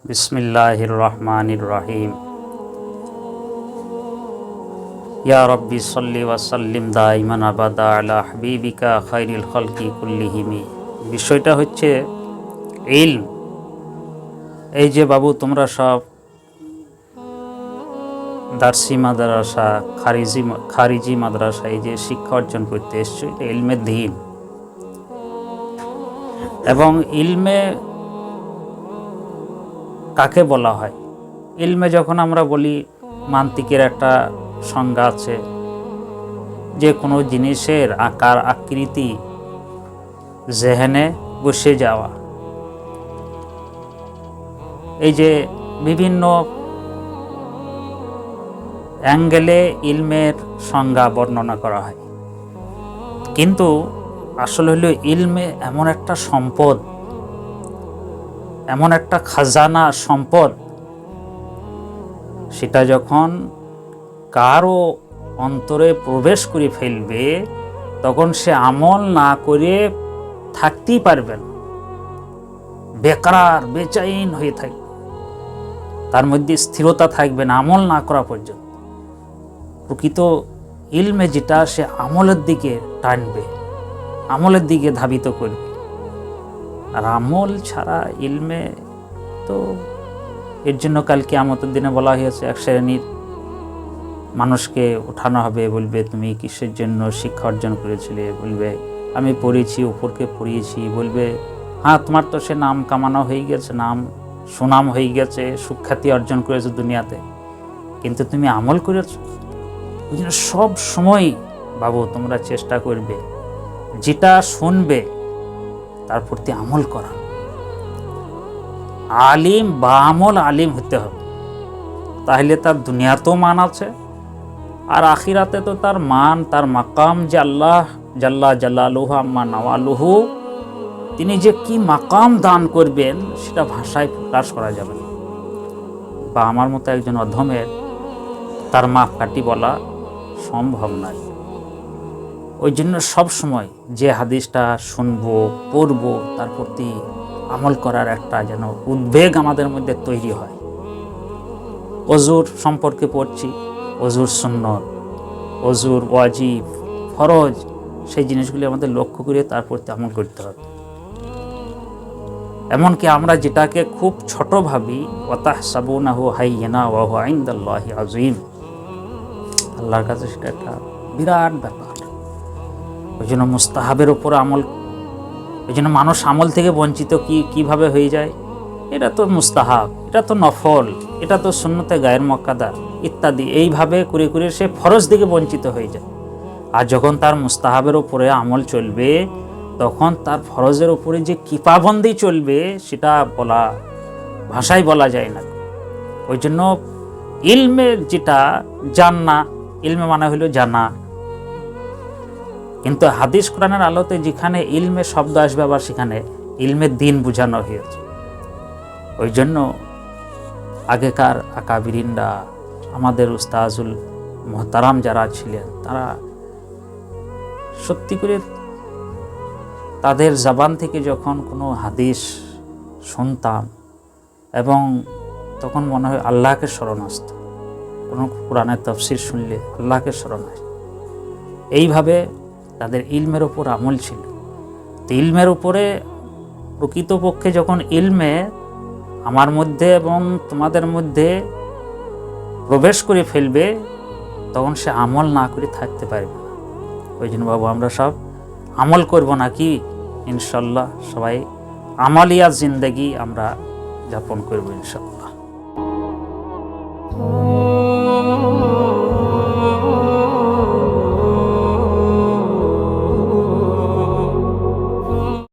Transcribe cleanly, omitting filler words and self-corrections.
বিসমিল্লাহির রহমানির রহিম। ইয়া রব্বি সাল্লি ওয়া সাল্লিম দাইমান আবাদা আলা হাবিবিকা খাইরিল খালকি কুল্লিহিমি। বিষয়টা হচ্ছে ইলম। এই যে বাবু তোমরা সব দার্সি মাদ্রাসা, খারিজি মাদ্রাসা এই যে শিক্ষা অর্জন করতে এসছো, এটা ইলমে দ্বীন। এবং ইলমে কাকে বলা হয়? ইলমে যখন আমরা বলি, মান্তিকের একটা সংজ্ঞা আছে, যে কোনো জিনিসের আকার আকৃতি জেহেনে বসে যাওয়া। এই যে বিভিন্ন অ্যাঙ্গেলে ইলমের সংজ্ঞা বর্ণনা করা হয়, কিন্তু আসলে হলো ইলমে এমন একটা সম্পদ, এমন একটা খাজানা সম্পদ, সেটা যখন কারো অন্তরে প্রবেশ করে ফেলবে তখন সে আমল না করে থাকতেই পারবে না, বেকার বেচাইন হয়ে থাকবে, তার মধ্যে স্থিরতা থাকবে না আমল না করা পর্যন্ত। প্রকৃত ইলমে যেটা, সে আমলের দিকে টানবে, আমলের দিকে ধাবিত করবে। আর আমল ছাড়া ইলমে তো, এর জন্য কাল কিয়ামতের দিনে বলা হয়েছে, এক শ্রেণীর মানুষকে উঠানো হবে, বলবে তুমি কিসের জন্য শিক্ষা অর্জন করেছিলে? বলবে আমি পড়েছি, উপরকে পড়িয়েছি। বলবে হ্যাঁ, তোমার তো সে নাম কামানো হয়ে গেছে, নাম সুনাম হয়ে গেছে, সুখ্যাতি অর্জন করেছে দুনিয়াতে, কিন্তু তুমি আমল করেছ? ওই জন্য সব সময় বাবু তোমরা চেষ্টা করবে যেটা শুনবে তার প্রতি আমল করা। আলিম বা আমল আলিম হতে হবে, তাহলে তার দুনিয়াতেও মান আছে, আর আখিরাতে তো তার মান, তার মাকাম, যে আল্লাহ জাল্লা জালালুহু আম্মা নাওয়ালুহু, তিনি যে কি মাকাম দান করবেন সেটা ভাষায় প্রকাশ করা যাবে না। বা আমার মতো একজন অধমের তার মাপকাঠি বলা সম্ভব নয়। ওই জন্য সবসময় যে হাদিসটা শুনবো, পড়বো, তার প্রতি আমল করার একটা যেন উদ্বেগ আমাদের মধ্যে তৈরি হয়। অজুর সম্পর্কে পড়ছি, অজুর সুন্নত, অজুর ওয়াজিব, ফরজ, সেই জিনিসগুলি আমাদের লক্ষ্য করে তার প্রতি আমল করতে হবে। এমনকি আমরা যেটাকে খুব ছোট ভাবি, ওয়াতাহসাবুনাহু হাইয়িনা ওয়া হুয়া ইনদাল্লাহি আযীম, আল্লাহর কাছে সেটা একটা বিরাট ব্যাপার। ওই জন্য মুস্তাহাবের উপর আমল, ওই জন্য মানুষ আমল থেকে বঞ্চিত কিভাবে হয়ে যায়? এটা তো মুস্তাহাব, এটা তো নফল, এটা তো সুন্নতে গায়ের মুআক্কাদা ইত্যাদি, এইভাবে করে করে সে ফরজ দিকে বঞ্চিত হয়ে যায়। আর যখন তার মুস্তাহাবের উপরে আমল চলবে, তখন তার ফরজের উপরে যে কিপাবন্দি চলবে সেটা বলা, ভাষায় বলা যায় না। ওই জন্য ইলমের যেটা জানা, ইলমে মানে হলো জানা, কিন্তু হাদিস কোরআনের আলোতে যেখানে ইলমে শব্দ আসবে, আবার সেখানে ইলমের দিন বোঝানো হয়েছে। ওই জন্য আগেকার আকাবিরিনরা, আমাদের উস্তাজুল মুহতারাম যারা ছিলেন, তারা সত্যি করে তাদের জবান থেকে যখন কোনো হাদিস শুনতাম, এবং তখন মনে হয় আল্লাহকে স্মরণ আসত। কোনো কোরআনের তাফসীর শুনলে আল্লাহকে স্মরণ আসত। এইভাবে তাদের ইলমের ওপর আমল ছিল। তো ইলমের উপরে প্রকৃতপক্ষে যখন ইলমে আমার মধ্যে এবং তোমাদের মধ্যে প্রবেশ করে ফেলবে, তখন সে আমল না করে থাকতে পারবে না। ওই জন্য বাবু আমরা সব আমল করব নাকি? ইনশাল্লাহ সবাই আমলিয়া জিন্দেগি আমরা যাপন করব ইনশাল্লাহ।